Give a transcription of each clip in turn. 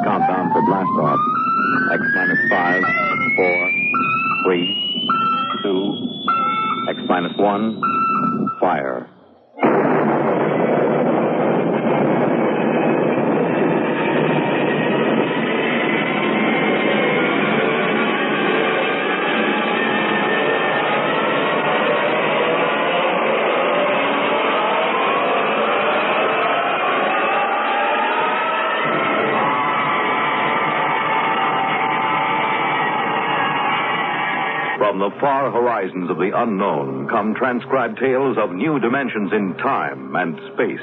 Countdown for blast off. X minus 5, 4, 3, 2, X minus 1, fire. From the far horizons of the unknown come transcribed tales of new dimensions in time and space.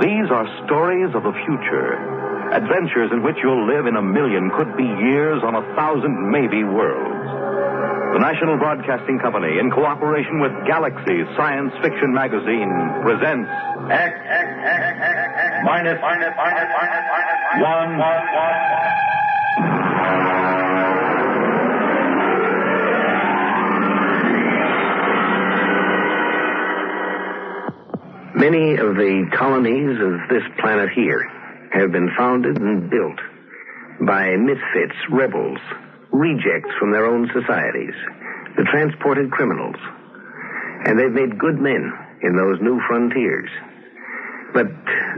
These are stories of the future, adventures in which you'll live in a million, could be years, on 1,000 maybe worlds. The National Broadcasting Company, in cooperation with Galaxy Science Fiction Magazine, presents X minus 1. Many of the colonies of this planet here have been founded and built by misfits, rebels, rejects from their own societies, the transported criminals. And they've made good men in those new frontiers. But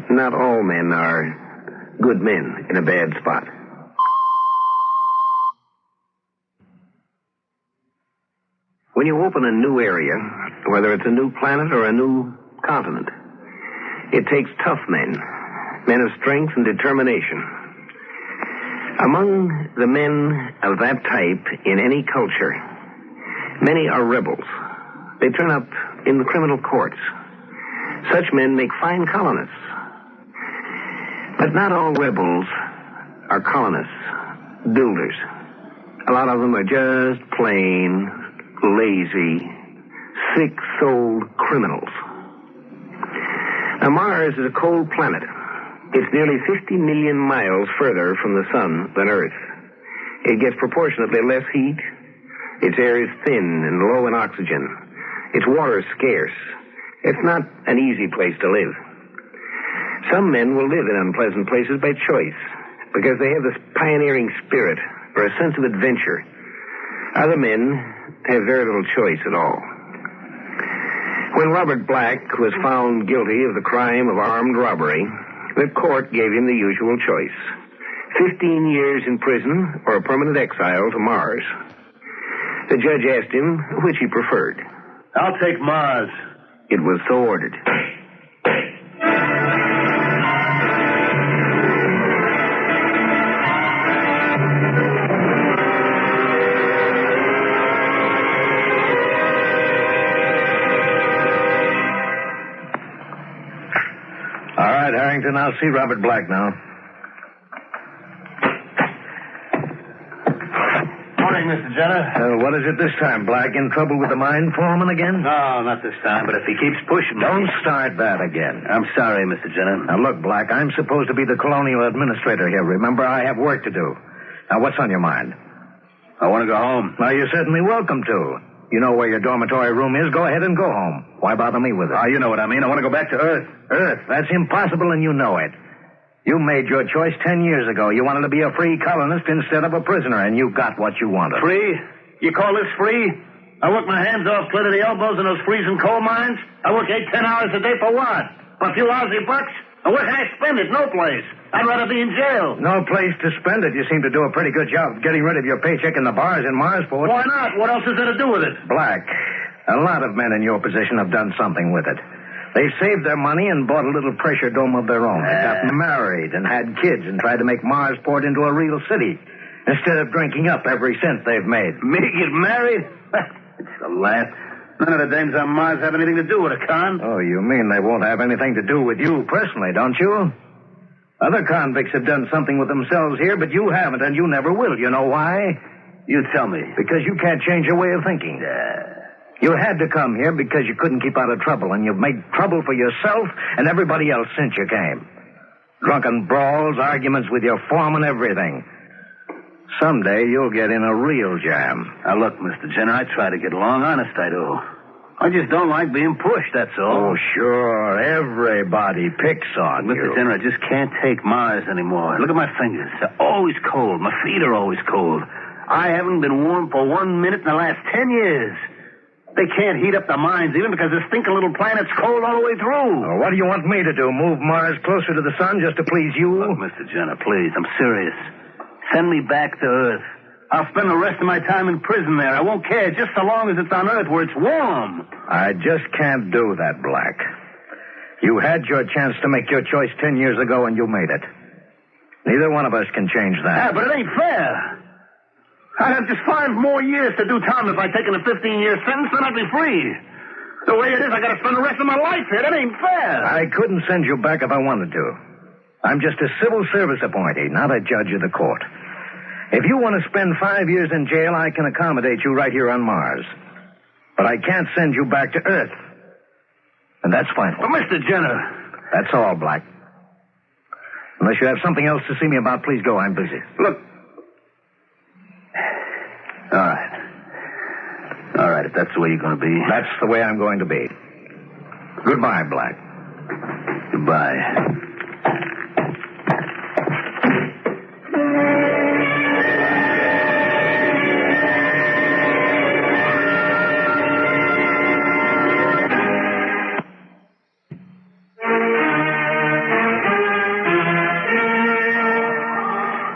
not all men are good men in a bad spot. When you open a new area, whether it's a new planet or a new continent, it takes tough men of strength and determination. Among the men of that type in any culture, many are rebels. They turn up in the criminal courts. Such men make fine colonists. But not all rebels are colonists, builders. A lot of them are just plain, lazy, sick-souled criminals. Now, Mars is a cold planet. It's nearly 50 million miles further from the sun than Earth. It gets proportionately less heat. Its air is thin and low in oxygen. Its water is scarce. It's not an easy place to live. Some men will live in unpleasant places by choice because they have this pioneering spirit or a sense of adventure. Other men have very little choice at all. When Robert Black was found guilty of the crime of armed robbery, the court gave him the usual choice: 15 years in prison or a permanent exile to Mars. The judge asked him which he preferred. I'll take Mars. It was so ordered. All right, Harrington, I'll see Robert Black now. Morning, Mr. Jenner. What is it this time, Black? In trouble with the mine foreman again? No, not this time, but if he keeps pushing... Don't start that again. I'm sorry, Mr. Jenner. Now, look, Black, I'm supposed to be the colonial administrator here. Remember, I have work to do. Now, what's on your mind? I want to go home. Well, you're certainly welcome to. You know where your dormitory room is. Go ahead and go home. Why bother me with it? You know what I mean. I want to go back to Earth. Earth? That's impossible, and you know it. You made your choice 10 years ago. You wanted to be a free colonist instead of a prisoner, and you got what you wanted. Free? You call this free? I work my hands off clear to the elbows in those freezing coal mines. I work 8-10 hours a day for what? For a few lousy bucks? And where can I spend it? No place. I'd rather be in jail. No place to spend it. You seem to do a pretty good job of getting rid of your paycheck in the bars in Marsport. Why not? What else is there to do with it? Black, a lot of men in your position have done something with it. They saved their money and bought a little pressure dome of their own. They got married and had kids and tried to make Marsport into a real city instead of drinking up every cent they've made. Me get married? It's a laugh. None of the dames on Mars have anything to do with it, Con. Oh, you mean they won't have anything to do with you personally, don't you? Other convicts have done something with themselves here, but you haven't, and you never will. You know why? You tell me. Because you can't change your way of thinking. You had to come here because you couldn't keep out of trouble, and you've made trouble for yourself and everybody else since you came. Drunken brawls, arguments with your foreman, everything. Someday you'll get in a real jam. Now, look, Mr. Jenner, I try to get along. Honest, I do. I just don't like being pushed, that's all. Oh, sure. Everybody picks on you. Mr. Jenner, I just can't take Mars anymore. Look at my fingers. They're always cold. My feet are always cold. I haven't been warm for 1 minute in the last 10 years. They can't heat up the mines even because this stinking little planet's cold all the way through. Well, what do you want me to do? Move Mars closer to the sun just to please you? Look, Mr. Jenner, please, I'm serious. Send me back to Earth. I'll spend the rest of my time in prison there. I won't care, just so long as it's on Earth where it's warm. I just can't do that, Black. You had your chance to make your choice 10 years ago, and you made it. Neither one of us can change that. Yeah, but it ain't fair. I'd have just 5 more years to do time if I'd taken a 15-year sentence, then I'd be free. The way it is, I gotta spend the rest of my life here. That ain't fair. I couldn't send you back if I wanted to. I'm just a civil service appointee, not a judge of the court. If you want to spend 5 years in jail, I can accommodate you right here on Mars. But I can't send you back to Earth. And that's final. But, Mr. Jenner... That's all, Black. Unless you have something else to see me about, please go. I'm busy. Look... All right, if that's the way you're going to be. That's the way I'm going to be. Goodbye, Black. Goodbye.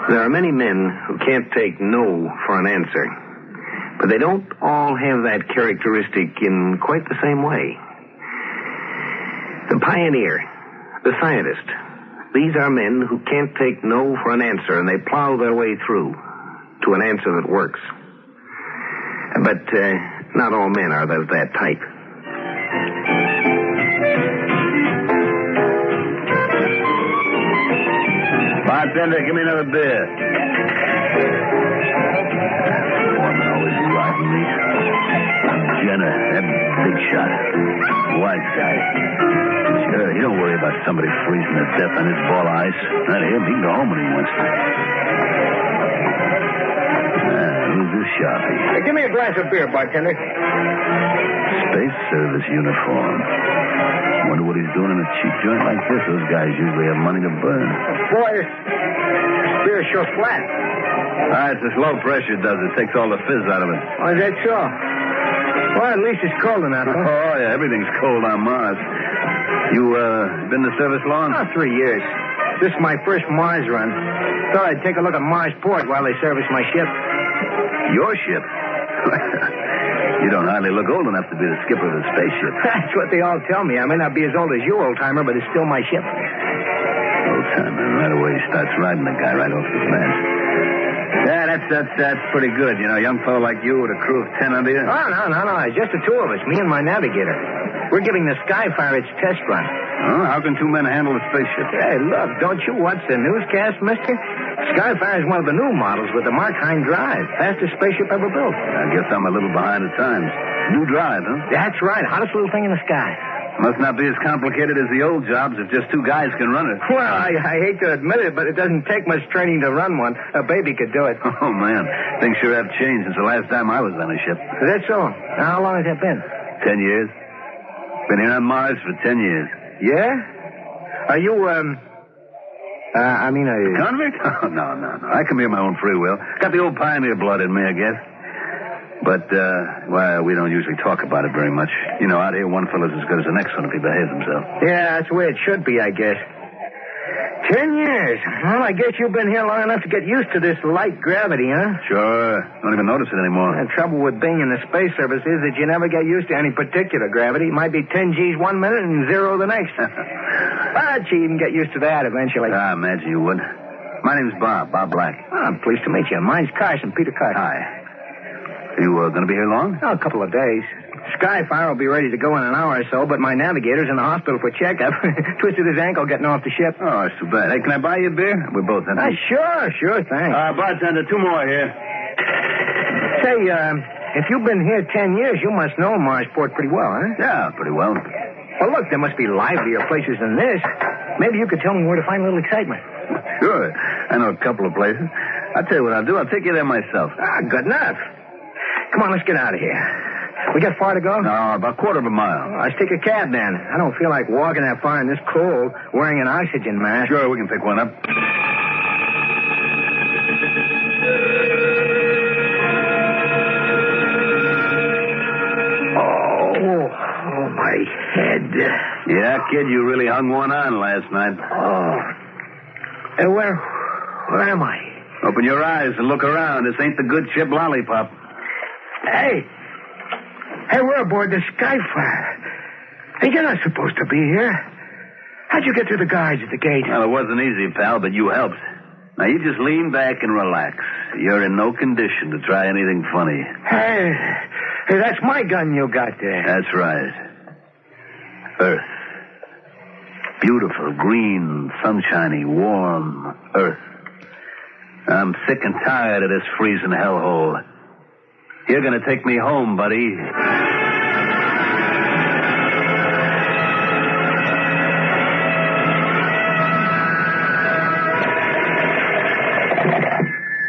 There are many men who can't take no for an answer. But they don't all have that characteristic in quite the same way. The pioneer, the scientist, these are men who can't take no for an answer, and they plow their way through to an answer that works. But not all men are of that type. Bartender, give me another beer. Woman always driving me. Jenner, that big shot. White guy. Sure, you don't worry about somebody freezing to death on his ball of ice. Not him. He can go home when he wants to. Who's this sharpie? Hey, give me a glass of beer, bartender. Space Service uniform. Wonder what he's doing in a cheap joint like this. Those guys usually have money to burn. Boy, this beer's sure flat. It's this low pressure does it. Takes all the fizz out of it. Oh, is that so? Well, at least it's cold enough, huh? Oh, yeah, everything's cold on Mars. You, been in the service long? 3 years. This is my first Mars run. Thought I'd take a look at Marsport while they service my ship. Your ship? You don't hardly look old enough to be the skipper of the spaceship. That's what they all tell me. I may not be as old as you, old-timer, but it's still my ship. Old-timer, right away he starts riding the guy right off the bat. Yeah, that's pretty good. You know, a young fellow like you with a crew of 10 under you. Oh, no. It's just the 2 of us, me and my navigator. We're giving the Skyfire its test run. Oh, how can 2 men handle a spaceship? Hey, look, don't you watch the newscast, mister? Skyfire is one of the new models with the Mark-Hein drive. Fastest spaceship ever built. I guess I'm a little behind the times. New drive, huh? That's right. Hottest little thing in the sky. Must not be as complicated as the old jobs if just 2 guys can run it. Well, I hate to admit it, but it doesn't take much training to run one. A baby could do it. Oh, man. Things sure have changed since the last time I was on a ship. Is that so? Now, how long has that been? 10 years. Been here on Mars for 10 years. Yeah? Are you, Convict? Oh, no. I come here my own free will. Got the old pioneer blood in me, I guess. But, we don't usually talk about it very much. You know, out here, one fellow's as good as the next one if he behaves himself. Yeah, that's the way it should be, I guess. 10 years. Well, I guess you've been here long enough to get used to this light gravity, huh? Sure. Don't even notice it anymore. The trouble with being in the space service is that you never get used to any particular gravity. It might be 10 G's 1 minute and 0 the next. But you even get used to that eventually. I imagine you would. My name's Bob Black. Oh, I'm pleased to meet you. Mine's Carson, Peter Carson. Hi. You going to be here long? Oh, a couple of days. Skyfire will be ready to go in an hour or so, but my navigator's in the hospital for checkup. Twisted his ankle getting off the ship. Oh, that's too bad. Hey, can I buy you a beer? We're both empty. Sure, thanks. Bartender, 2 more here. Say, if you've been here 10 years, you must know Marsport pretty well, huh? Yeah, pretty well. Well, look, there must be livelier places than this. Maybe you could tell me where to find a little excitement. Sure. I know a couple of places. I'll tell you what I'll do. I'll take you there myself. Good enough. Come on, let's get out of here. We got far to go? No, about a quarter of a mile. Let's take a cab, then. I don't feel like walking that far in this cold wearing an oxygen mask. Sure, we can pick one up. Oh, my head. Yeah, kid, you really hung one on last night. Oh. Hey, where am I? Open your eyes and look around. This ain't the good ship Lollipop. Hey, we're aboard the Skyfire. Hey, you're not supposed to be here. How'd you get through the guards at the gate? Well, it wasn't easy, pal, but you helped. Now, you just lean back and relax. You're in no condition to try anything funny. Hey, that's my gun you got there. That's right. Earth. Beautiful, green, sunshiny, warm Earth. I'm sick and tired of this freezing hellhole. You're going to take me home, buddy.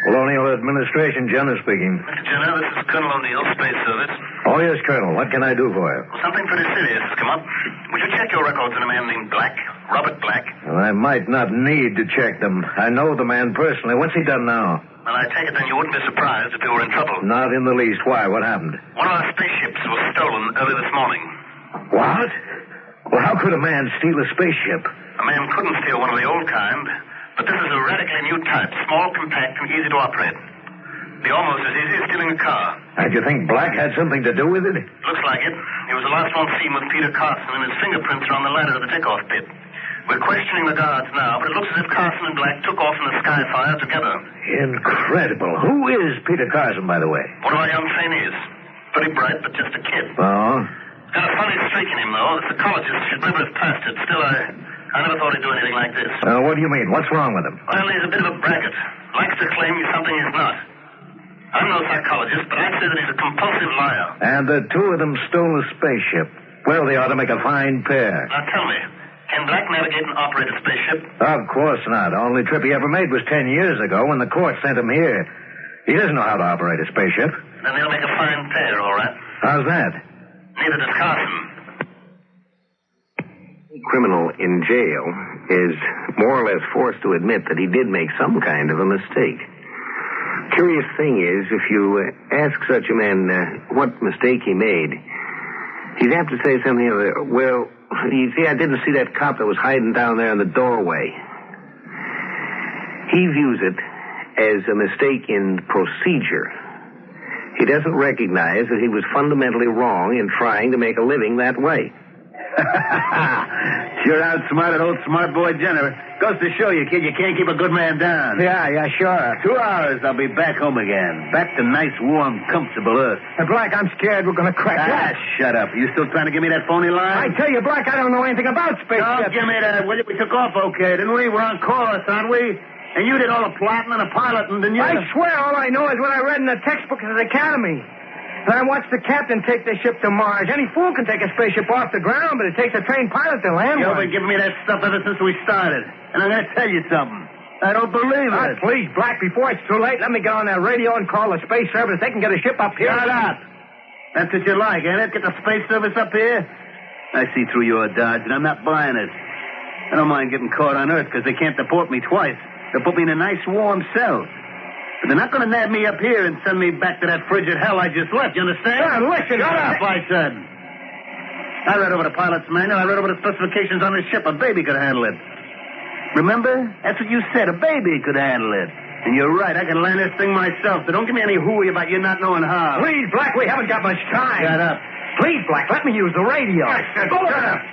Colonial Administration, Jenner speaking. Mr. Jenner, this is Colonel O'Neill, Space Service. Oh, yes, Colonel. What can I do for you? Well, something pretty serious has come up. Would you check your records on a man named Black? Robert Black? Well, I might not need to check them. I know the man personally. What's he done now? Well, I take it then you wouldn't be surprised if you were in trouble. Not in the least. Why? What happened? One of our spaceships was stolen early this morning. What? Well, how could a man steal a spaceship? A man couldn't steal one of the old kind, but this is a radically new type, small, compact, and easy to operate. Be almost as easy as stealing a car. And you think Black had something to do with it? Looks like it. He was the last one seen with Peter Carson, and his fingerprints are on the ladder to the takeoff pit. We're questioning the guards now, but it looks as if Carson and Black took off in the Skyfire together. Incredible. Who is Peter Carson, by the way? One of our young trainees. Pretty bright, but just a kid. Oh? Got a funny streak in him, though. The psychologist should never have passed it. Still, I never thought he'd do anything like this. What do you mean? What's wrong with him? Well, he's a bit of a braggart. Likes to claim he's something he's not. I'm no psychologist, but I'd say that he's a compulsive liar. And the two of them stole a spaceship. Well, they ought to make a fine pair. Now, tell me, can Black navigate and operate a spaceship? Of course not. The only trip he ever made was 10 years ago when the court sent him here. He doesn't know how to operate a spaceship. Then they'll make a fine pair, all right. How's that? Neither does Carson. A criminal in jail is more or less forced to admit that he did make some kind of a mistake. Curious thing is, if you ask such a man what mistake he made, he'd have to say something like, well, you see, I didn't see that cop that was hiding down there in the doorway. He views it as a mistake in procedure. He doesn't recognize that he was fundamentally wrong in trying to make a living that way. Sure outsmarted old smart boy Jenner. Goes to show you, kid, you can't keep a good man down. Yeah, sure. 2 hours, I'll be back home again. Back to nice, warm, comfortable Earth. Hey, Black, I'm scared we're going to crash. Shut up. You still trying to give me that phony line? I tell you, Black, I don't know anything about spaceships. Don't give me that, will you? We took off okay, didn't we? We're on course, aren't we? And you did all the plotting and the piloting, didn't you? I swear all I know is what I read in the textbook at the academy. And I watched the captain take the ship to Mars. Any fool can take a spaceship off the ground, but it takes a trained pilot to land You've one. been giving me that stuff ever since we started. And I'm going to tell you something. I don't believe it. Please, Black, before it's too late, let me get on that radio and call the space service. They can get a ship up here. Shut up. That's what you like, ain't it? Get the space service up here? I see through your dodge, and I'm not buying it. I don't mind getting caught on Earth because they can't deport me twice. They'll put me in a nice, warm cell. But they're not going to nab me up here and send me back to that frigid hell I just left, you understand? Listen. Shut up, I said. I read over the pilot's manual. I read over the specifications on this ship. A baby could handle it. Remember? That's what you said. A baby could handle it. And you're right. I can land this thing myself. So don't give me any hooey about you not knowing how. Please, Black, we haven't got much time. Shut up. Please, Black, let me use the radio. Shut up.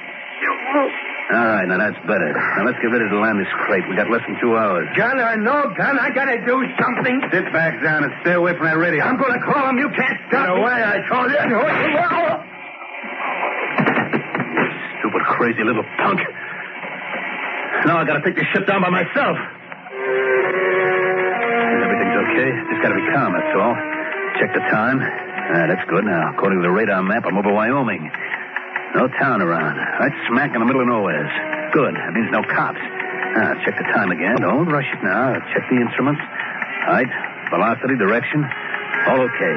All right, now that's better. Now let's get ready to land this crate. We got less than 2 hours. Gun or no gun, I gotta do something. Sit back down and stay away from that radio. I'm gonna call him. You can't stop Get me. away, I told you. Stupid, crazy little punk. Now I gotta take this ship down by myself. Everything's okay. Just gotta be calm, that's all. Check the time. That's good. Now, according to the radar map, I'm over Wyoming. No town around. Right smack in the middle of nowhere. Good. That means no cops. Check the time again. Don't rush it now. Check the instruments. Right. Velocity, direction. All okay.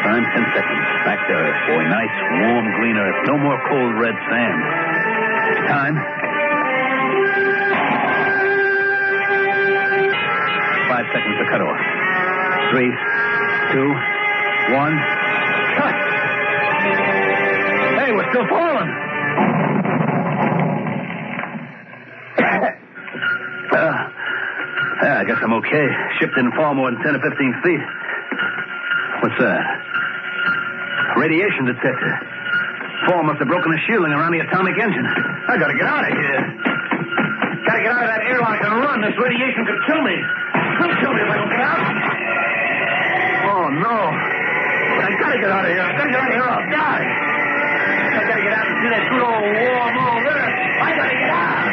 time, 10 seconds. Back to Earth, boy. Nice, warm, green Earth. No more cold red sand. Time. 5 seconds to cut off. 3, 2, 1. Cut! Hey, we're still falling. I guess I'm okay. Ship didn't fall more than 10 or 15 feet. What's that? Radiation detector. Fall must have broken the shielding around the atomic engine. I gotta get out of here. Gotta get out of that airlock and run. This radiation could kill me. It'll kill me if I don't get out. Oh, no. I gotta get out of here. I gotta get out of here or I'll die. I gotta get out and see that good old warm old Earth. I gotta get out.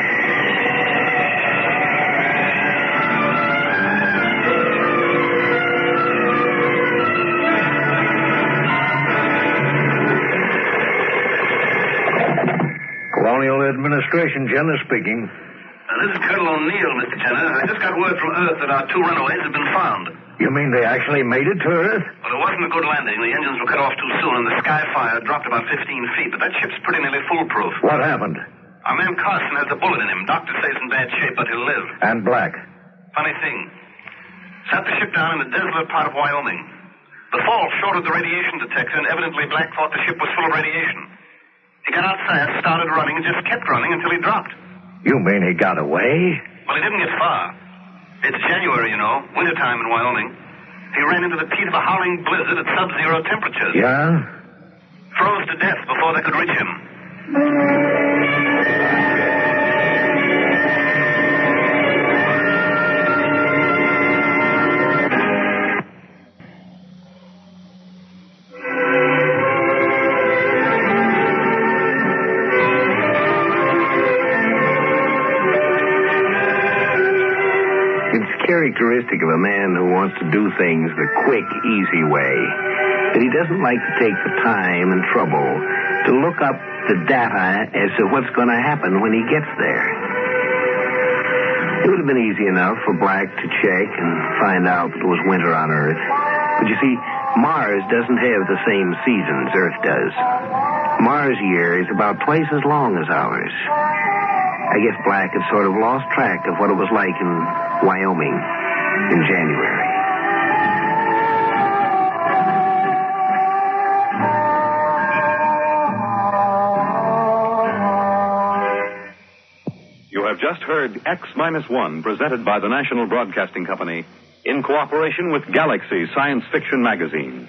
Colonial Administration, Jenner speaking. This is Colonel O'Neill, Mr. Jenner. I just got word from Earth that our 2 runaways have been found. You mean they actually made it to Earth? Well, it wasn't a good landing. The engines were cut off too soon, and the sky fire dropped about 15 feet. But that ship's pretty nearly foolproof. What happened? Our man Carson has a bullet in him. Doctor says in bad shape, but he'll live. And Black? Funny thing. Sat the ship down in a desolate part of Wyoming. The fall shorted the radiation detector, and evidently Black thought the ship was full of radiation. He got outside, started running, and just kept running until he dropped. You mean he got away? Well, he didn't get far. It's January, you know, wintertime in Wyoming. He ran into the teeth of a howling blizzard at sub-zero temperatures. Yeah? Froze to death before they could reach him. Characteristic of a man who wants to do things the quick, easy way, that he doesn't like to take the time and trouble to look up the data as to what's going to happen when he gets there. It would have been easy enough for Black to check and find out that it was winter on Earth. But you see, Mars doesn't have the same seasons Earth does. Mars' year is about twice as long as ours. I guess Black had sort of lost track of what it was like in Wyoming in January. You have just heard X-1, presented by the National Broadcasting Company in cooperation with Galaxy Science Fiction Magazine.